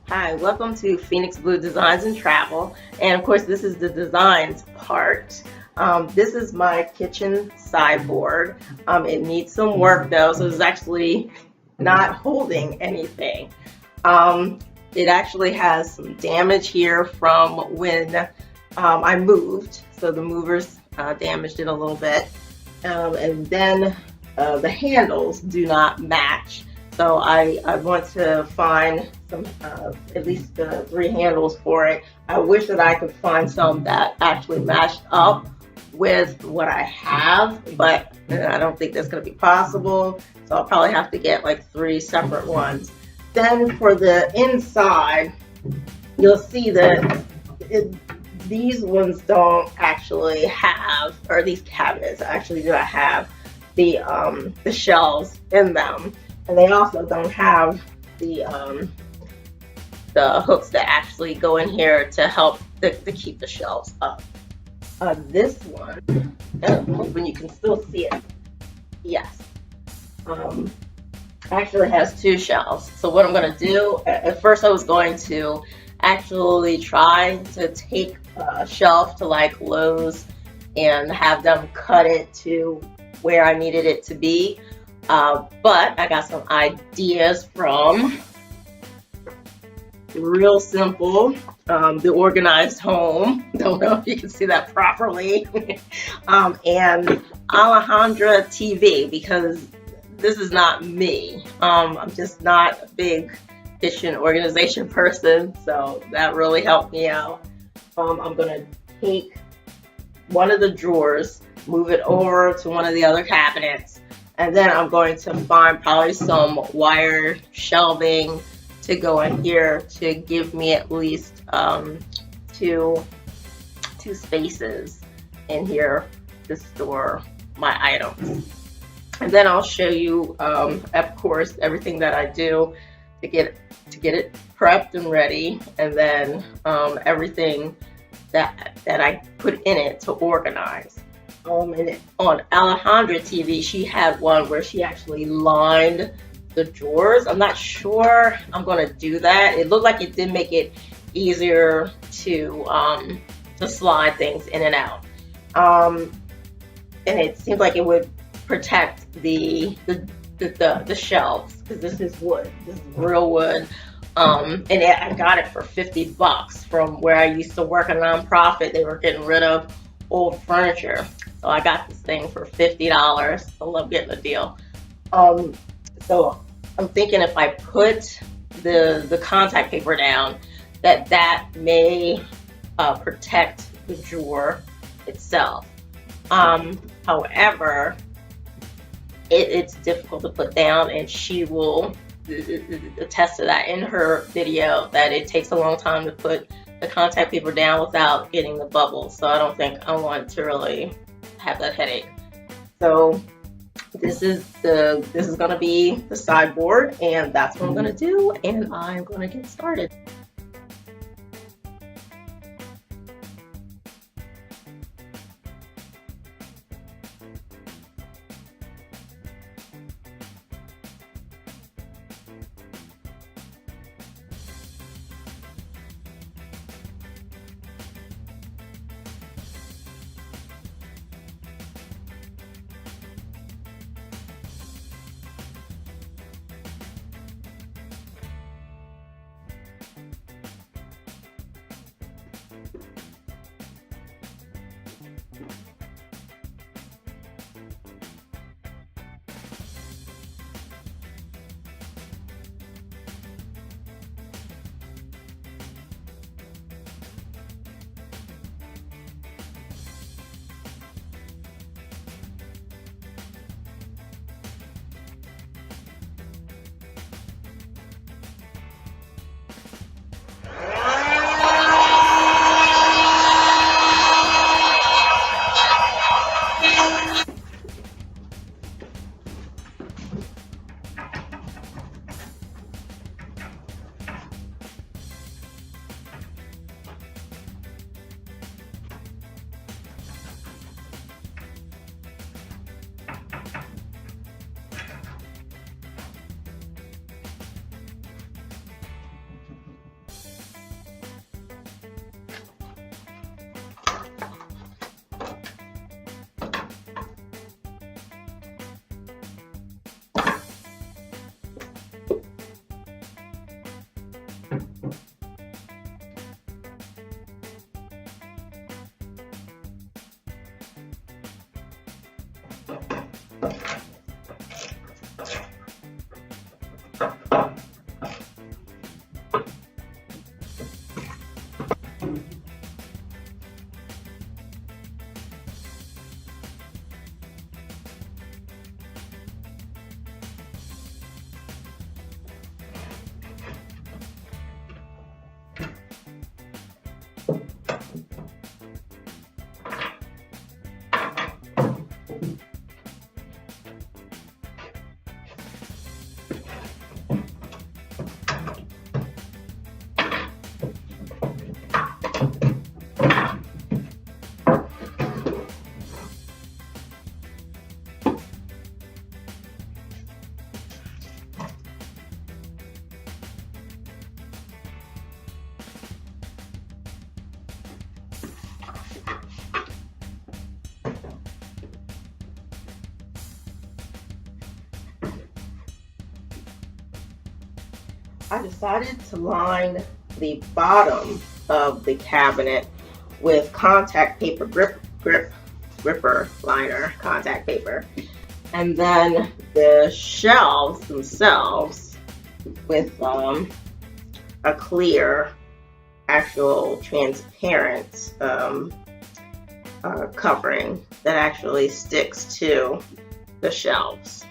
Hi, welcome to Phoenix Blue Designs and Travel. And of course, this is the designs part. This is my kitchen sideboard. It needs some work though, so it's actually not holding anything. It actually has some damage here from when I moved. So the movers damaged it a little bit. And then the handles do not match. So I want to find some, at least 3 handles for it. I wish that I could find some that actually matched up with what I have, but I don't think that's going to be possible. So I'll probably have to get like 3 separate ones. Then for the inside, you'll see that these ones don't actually have, or these cabinets actually do not have the shelves in them. And they also don't have the hooks that actually go in here to help to keep the shelves up. This one, when you can still see it, yes, actually has 2 shelves. So what I'm going to do, at first I was going to actually try to take a shelf to like Lowe's and have them cut it to where I needed it to be. But I got some ideas from Real Simple, The Organized Home. Don't know if you can see that properly. And Alejandra TV, because this is not me. I'm just not a big kitchen organization person, so that really helped me out. I'm gonna take one of the drawers, move it over to one of the other cabinets, and then I'm going to find probably some wire shelving to go in here to give me at least two spaces in here to store my items. And then I'll show you, of course, everything that I do to get it prepped and ready, and then everything that I put in it to organize. And on Alejandra TV, she had one where she actually lined the drawers. I'm not sure I'm going to do that. It looked like it did make it easier to slide things in and out. And it seems like it would protect the shelves, because this is wood. This is real wood. And I got it for $50 from where I used to work a nonprofit. They were getting rid of old furniture. So I got this thing for $50. I love getting a deal. So I'm thinking if I put the contact paper down, that may protect the drawer itself. However, it's difficult to put down, and she will attest to that in her video, that it takes a long time to put the contact paper down without getting the bubbles. So I don't think I want to really have that headache. So this is going to be the sideboard, and that's what I'm going to do, and I'm going to get started. I decided to line the bottom of the cabinet with contact paper, gripper liner contact paper, and then the shelves themselves with a clear, actual transparent covering that actually sticks to the shelves.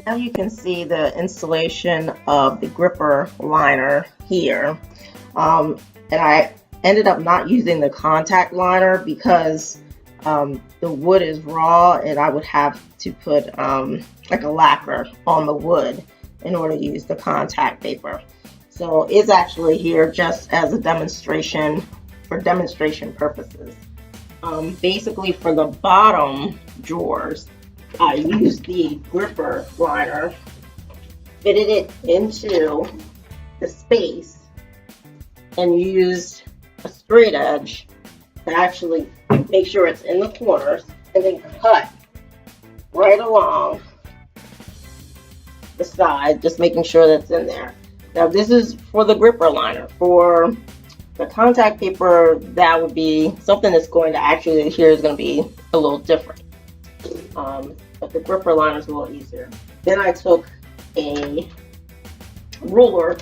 Now you can see the installation of the gripper liner here. And I ended up not using the contact liner because the wood is raw and I would have to put like a lacquer on the wood in order to use the contact paper. So it's actually here just as a demonstration for demonstration purposes. Basically for the bottom drawers, I used the gripper liner, fitted it into the space, and used a straight edge to actually make sure it's in the corners, and then cut right along the side, just making sure that's in there. Now this is for the gripper liner. For the contact paper, that would be something that's going to actually adhere, is going to be a little different. But the gripper liner is a little easier. Then I took a ruler,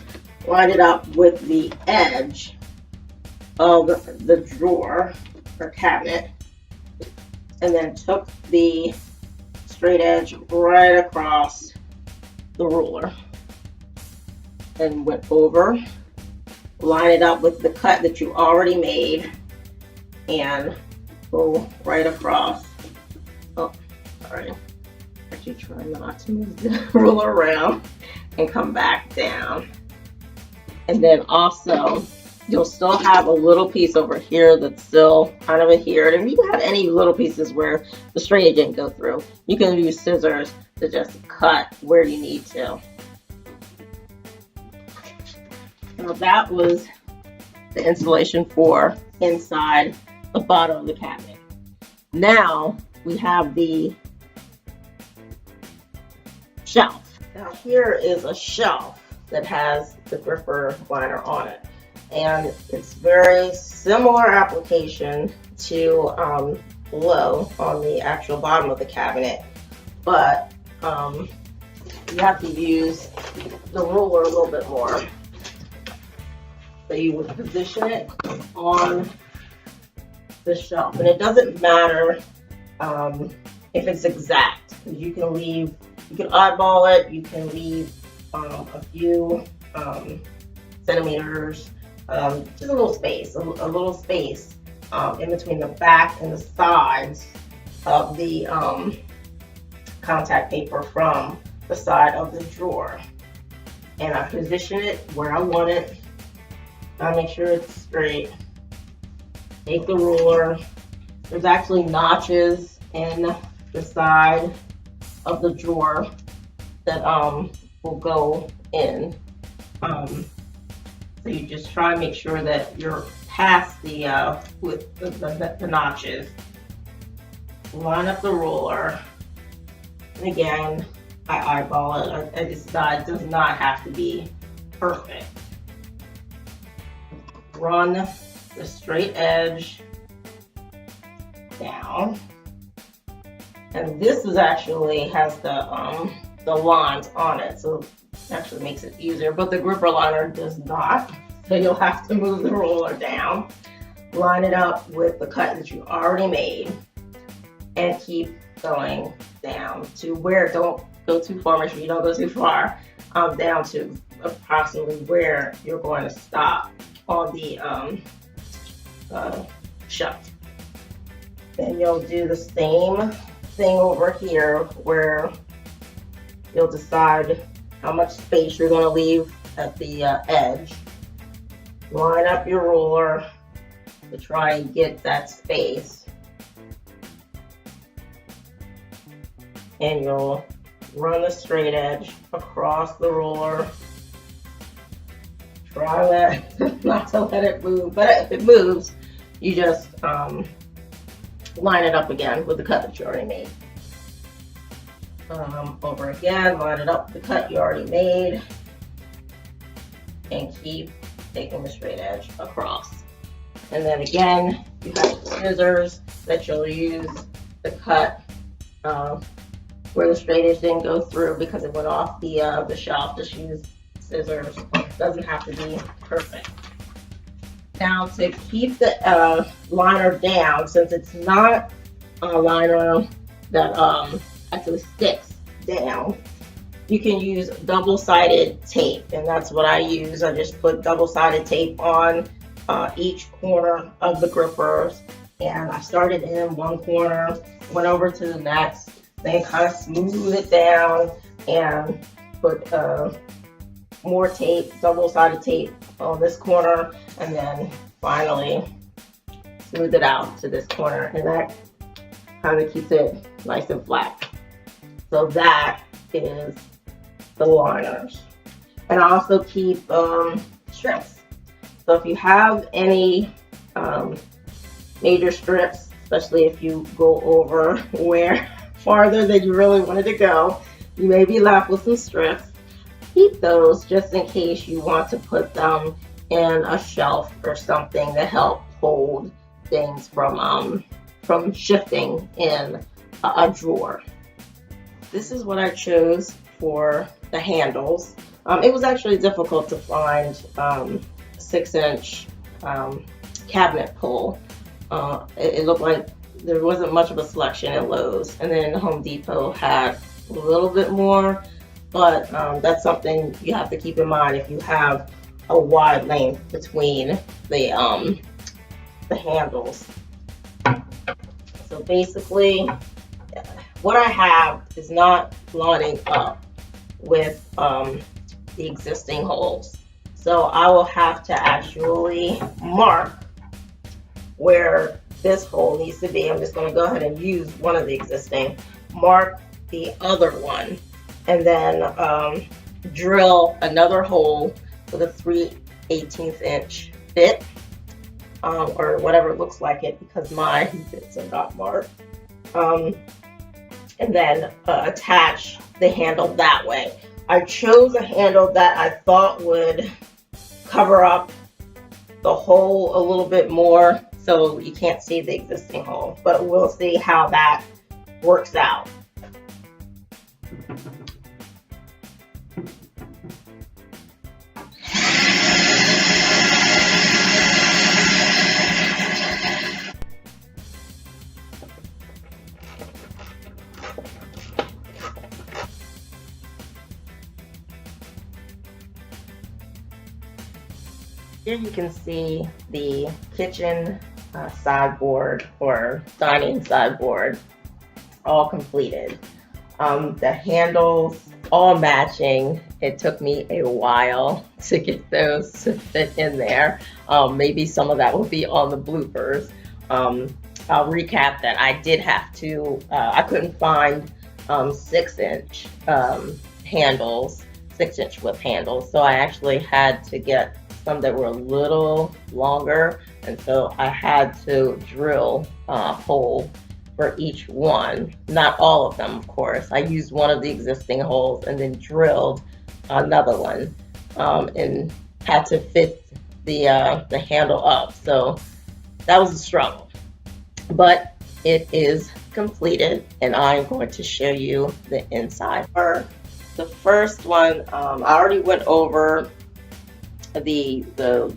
lined it up with the edge of the drawer or cabinet, and then took the straight edge right across the ruler and went over, line it up with the cut that you already made, and go right across. Oh, sorry. Actually try not to move the ruler around and come back down. And then also, you'll still have a little piece over here that's still kind of adhered. And you can have any little pieces where the straight edge didn't go through. You can use scissors to just cut where you need to. So that was the installation for inside the bottom of the cabinet. Now we have the shelf. Now here is a shelf that has the gripper liner on it. And it's very similar application to below on the actual bottom of the cabinet, but you have to use the ruler a little bit more. So you would position it on the shelf, and it doesn't matter if it's exact. You can eyeball it. You can leave a few centimeters, just a little space, a little space in between the back and the sides of the contact paper from the side of the drawer. And I position it where I want it. I make sure it's straight. Take the ruler. There's actually notches in the side of the drawer that will go in. So you just try and make sure that you're past the with the notches. Line up the ruler. And again, I eyeball it. I decide it does not have to be perfect. Run the straight edge down, and this is actually has the lines on it, so it actually makes it easier, but the gripper liner does not, so you'll have to move the roller down, line it up with the cut that you already made, and keep going down to where, don't go too far, make sure you don't go too far, down to approximately where you're going to stop on the shelf. Then you'll do the same thing over here where you'll decide how much space you're going to leave at the edge. Line up your ruler to try and get that space. And you'll run the straight edge across the ruler. Try not to let it move, but if it moves, you just line it up again with the cut that you already made. over again, line it up with the cut you already made, and keep taking the straight edge across. And then again, you have scissors that you'll use to cut where the straight edge didn't go through because it went off the shelf. Just use scissors. Doesn't have to be perfect. Now to keep the liner down, since it's not a liner that actually sticks down, you can use double-sided tape, and that's what I use. I just put double-sided tape on each corner of the grippers, and I started in one corner, went over to the next, then kind of smooth it down and put more tape, double-sided tape on this corner, and then finally smooth it out to this corner, and that kind of keeps it nice and flat. So that is the liners. And I also keep strips. So if you have any major strips, especially if you go over where farther than you really wanted to go, you may be left with some strips. Keep those just in case you want to put them in a shelf or something to help hold things from shifting in a drawer. This is what I chose for the handles. It was actually difficult to find 6-inch cabinet pull. It looked like there wasn't much of a selection at Lowe's, and then Home Depot had a little bit more, but that's something you have to keep in mind if you have a wide length between the handles. So basically, what I have is not lining up with the existing holes. So I will have to actually mark where this hole needs to be. I'm just going to go ahead and use one of the existing, mark the other one, and then drill another hole with a 3/18 inch bit, or whatever looks like it, because my bits are not marked. And then attach the handle that way. I chose a handle that I thought would cover up the hole a little bit more so you can't see the existing hole, but we'll see how that works out. Here you can see the kitchen sideboard or dining sideboard all completed. The handles all matching. It took me a while to get those to fit in there. Maybe some of that will be on the bloopers. I'll recap that I did have to, I couldn't find 6-inch handles, 6-inch whip handles, so I actually had to get some that were a little longer, and so I had to drill a hole for each one. Not all of them, of course. I used one of the existing holes and then drilled another one, and had to fit the handle up. So that was a struggle, but it is completed, and I'm going to show you the inside. For the first one, I already went over the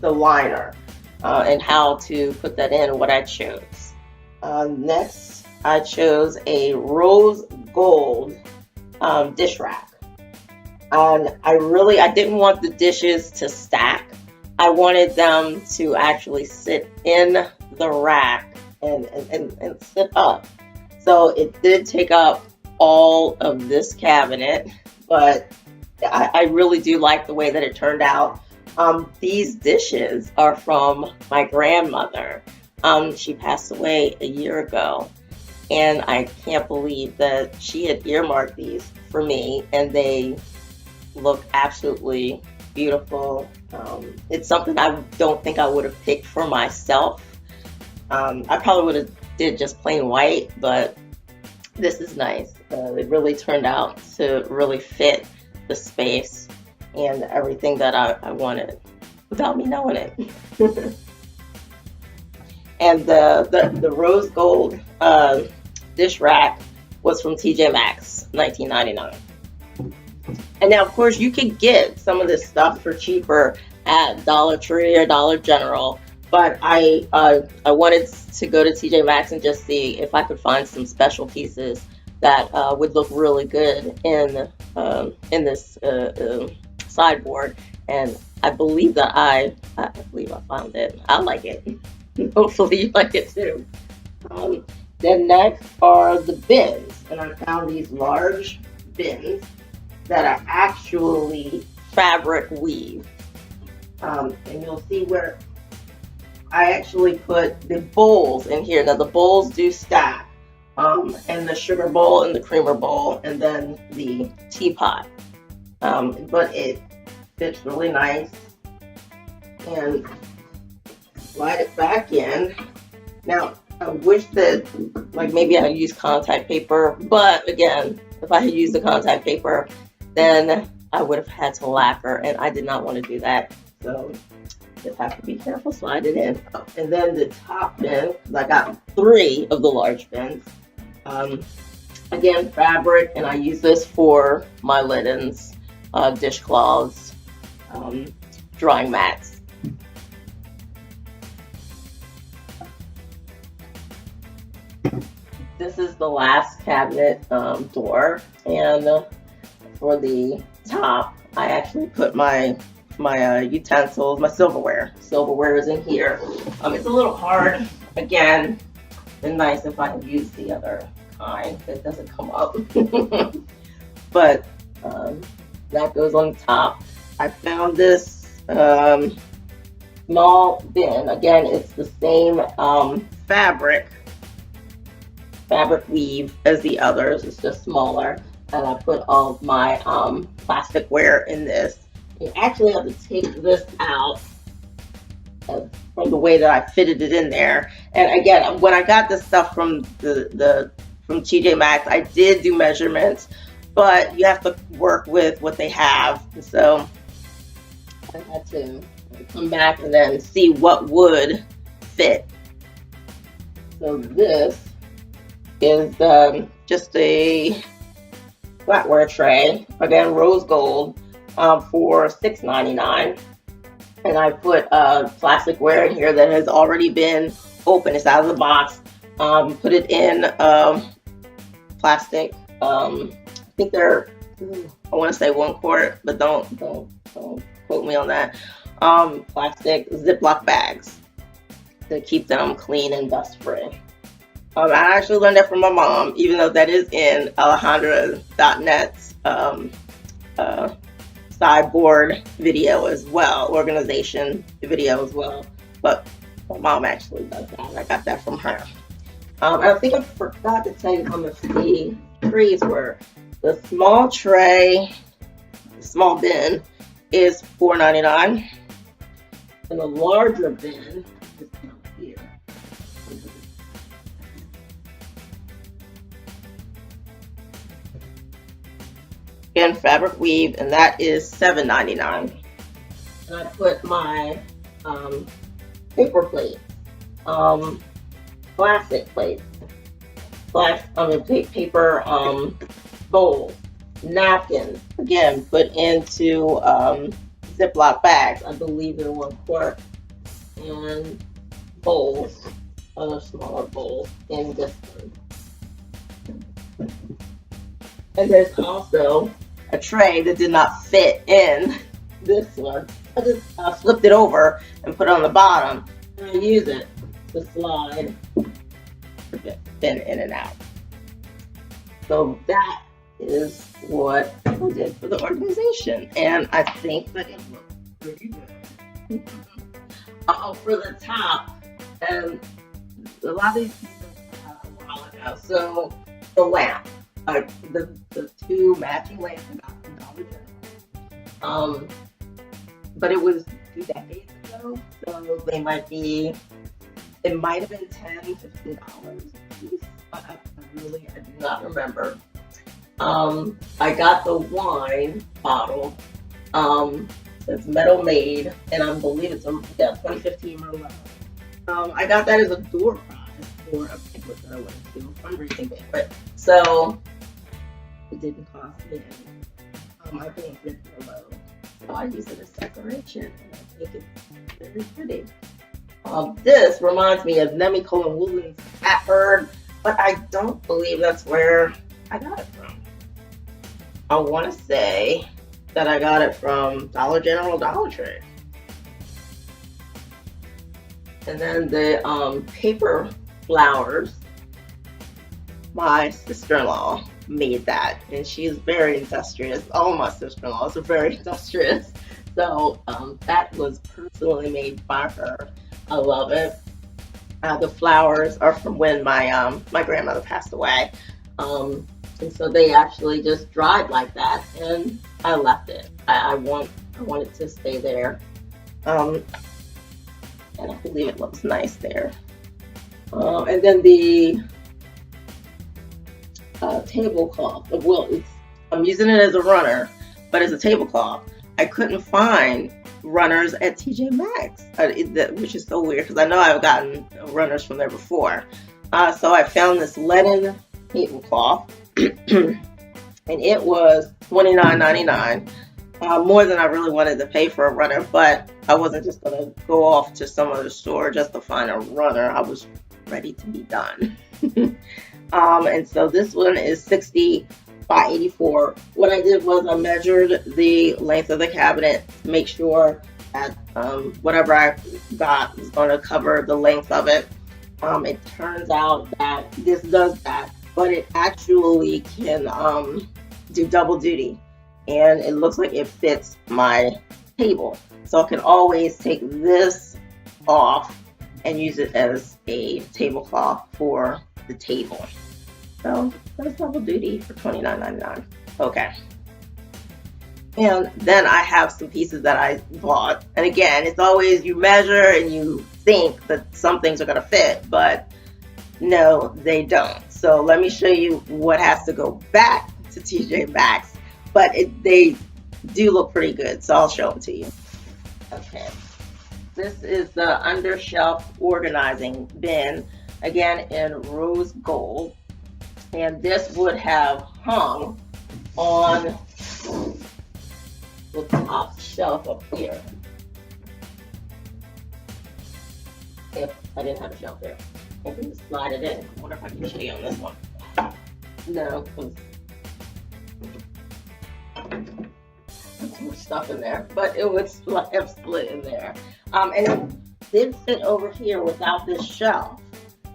liner and how to put that in, what I chose. Next, I chose a rose gold dish rack. I didn't want the dishes to stack. I wanted them to actually sit in the rack and sit up. So it did take up all of this cabinet, but I really do like the way that it turned out. These dishes are from my grandmother. She passed away a year ago, and I can't believe that she had earmarked these for me, and they look absolutely beautiful. It's something I don't think I would have picked for myself. I probably would have did just plain white, but this is nice. It really turned out to really fit the space and everything that I wanted without me knowing it. And the rose gold dish rack was from TJ Maxx, 1999. And now, of course, you can get some of this stuff for cheaper at Dollar Tree or Dollar General. But I wanted to go to TJ Maxx and just see if I could find some special pieces that would look really good in this sideboard. And I believe that I believe I found it. I like it. Hopefully you like it too. Then next are the bins, and I found these large bins that are actually fabric weave. And you'll see where I actually put the bowls in here. Now the bowls do stack, and the sugar bowl and the creamer bowl, and then the teapot. But it fits really nice, and slide it back in. Now I wish that like maybe I had used contact paper, but again, if I had used the contact paper, then I would have had to lacquer, and I did not want to do that. So just have to be careful, slide it in. And then the top bin, I got 3 of the large bins. Again, fabric, and I use this for my linens, dishcloths, drying mats. This is the last cabinet door, and for the top, I actually put my utensils, my silverware. Silverware is in here. It's a little hard. Again, been nice if I had used the other kind that doesn't come up. But that goes on top. I found this small bin. Again, it's the same fabric weave as the others. It's just smaller. And I put all of my plasticware in this. You actually have to take this out from the way that I fitted it in there. And again, when I got this stuff from from TJ Maxx, I did do measurements, but you have to work with what they have. So I had to come back and then see what would fit. So this is just a flatware tray, again rose gold, for $6.99, and I put plasticware in here that has already been opened. It's out of the box. Put it in plastic. I think they're, I want to say 1 quart, but don't quote me on that. Plastic Ziploc bags to keep them clean and dust free. I actually learned that from my mom, even though that is in Alejandra.net's sideboard video as well, organization video as well. But my mom actually does that. I got that from her. I think I forgot to tell you how much the trays were. The small tray, the small bin, is $4.99, and the larger bin is down here. Again, fabric weave, and that is $7.99. And I put my paper plate, plastic plate, paper bowls, napkins. Again, put into Ziploc bags. I believe they're 1 quart, and bowls, other smaller bowls in this one. And there's also a tray that did not fit in this one. I just flipped it over and put it on the bottom, and I use it to slide the bin in and out. So that is what I did for the organization, and I think that it looks pretty good. For the top, and a lot of these pieces a while ago. So the lamp. The 2 matching lamps I got from Dollar General. But it was 2 decades ago, so it might have been $10, $15 a piece. I do not remember. I got the wine bottle. It's metal made, and I believe it's a 2015 Merlot. I got that as a door prize for a banquet that I went to, a fundraising banquet. So it didn't cost me any. I think it's below. So I use it as decoration, and I think it's very pretty. This reminds me of Nemicola Woolen's cat bird, but I don't believe that's where I got it from. I want to say that I got it from Dollar General, Dollar Tree. And then the paper flowers, my sister-in-law made that, and she's very industrious. All my sister-in-laws are very industrious. So that was personally made by her. I love it. The flowers are from when my my grandmother passed away. And so they actually just dried like that, and I left it. I want it to stay there. And I believe it looks nice there. And then the tablecloth. Well, I'm using it as a runner, but as a tablecloth. I couldn't find runners at TJ Maxx, which is so weird because I know I've gotten runners from there before. So I found this leaden tablecloth, and it was $29.99. More than I really wanted to pay for a runner, but I wasn't just going to go off to some other store just to find a runner. I was ready to be done. And so this one is 60 by 84. What I did was I measured the length of the cabinet to make sure that whatever I got was going to cover the length of it. It turns out that this does that, but it actually can do double duty, and it looks like it fits my table. So I can always take this off and use it as a tablecloth for the table. So that's double duty for $29.99. Okay. And then I have some pieces that I bought. And again, it's always you measure and you think that some things are going to fit, but no, they don't. So let me show you what has to go back to TJ Maxx. But they do look pretty good, so I'll show them to you. Okay. This is the undershelf organizing bin, again in rose gold. And this would have hung on the top shelf up here if I didn't have a shelf there. I can just slide it in. I wonder if I can show you on this one. No, because there's too much stuff in there, but it would have split in there. And it did fit over here without this shelf.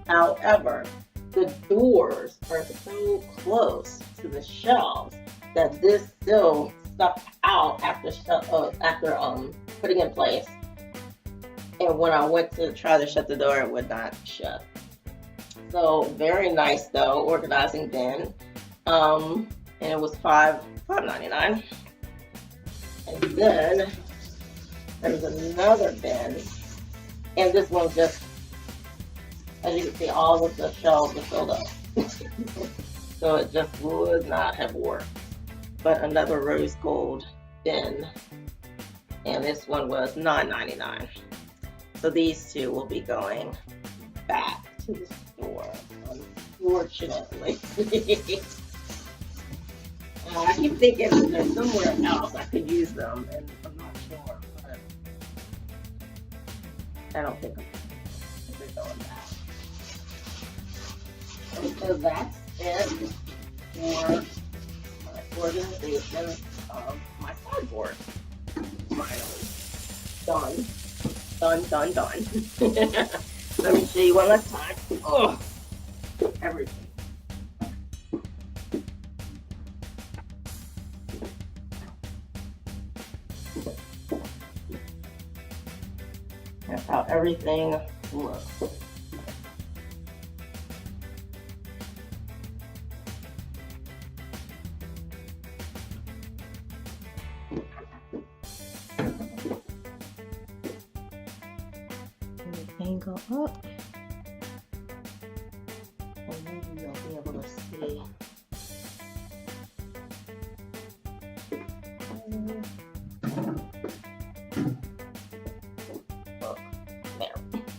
However, the doors are so close to the shelves that this still stuck out after putting in place. And when I went to try to shut the door, it would not shut. So very nice though, organizing bin. And it was $5.99. And then there's another bin, and this one just, as you can see, all of the shelves are filled up. So it just would not have worked. But another rose gold bin, and this one was $9.99. So these two will be going back to the store, unfortunately. I keep thinking there's somewhere else I could use them, and I'm not sure, but I don't think they're going back. And so that's it for my organization of my sideboard. Finally. Done. Let me show you one last time. Oh, everything. That's how everything looks. Angle up, and maybe you'll be able to see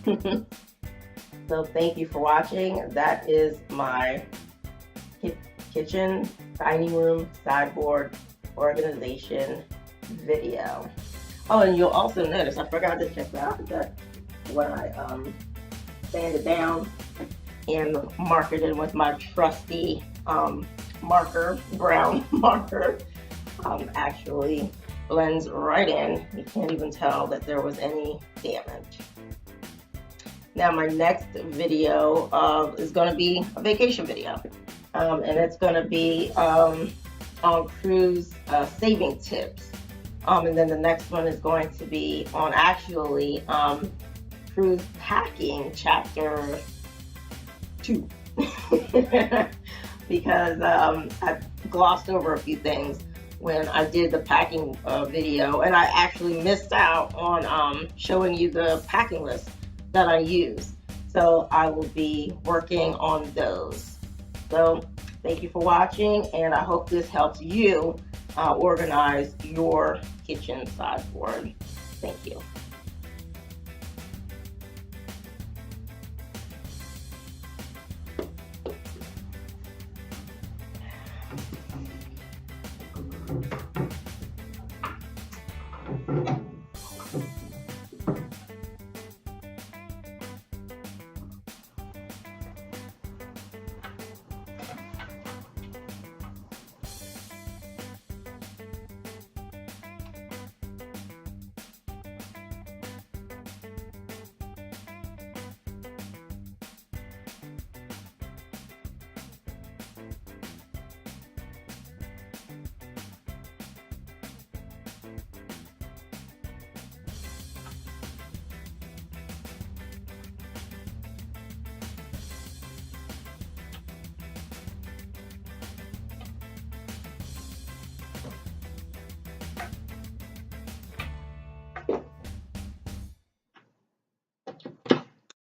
So thank you for watching. That is my kitchen, dining room, sideboard organization video. Oh, and you'll also notice, I forgot to check out that when I sanded down and marked it in with my trusty marker, brown marker, actually blends right in. You can't even tell that there was any damage. Now my next video is going to be a vacation video, and it's going to be on cruise saving tips, and then the next one is going to be on actually cruise packing chapter 2 because I glossed over a few things when I did the packing video, and I actually missed out on showing you the packing list that I use. So I will be working on those. So thank you for watching, and I hope this helps you organize your kitchen sideboard. Thank you.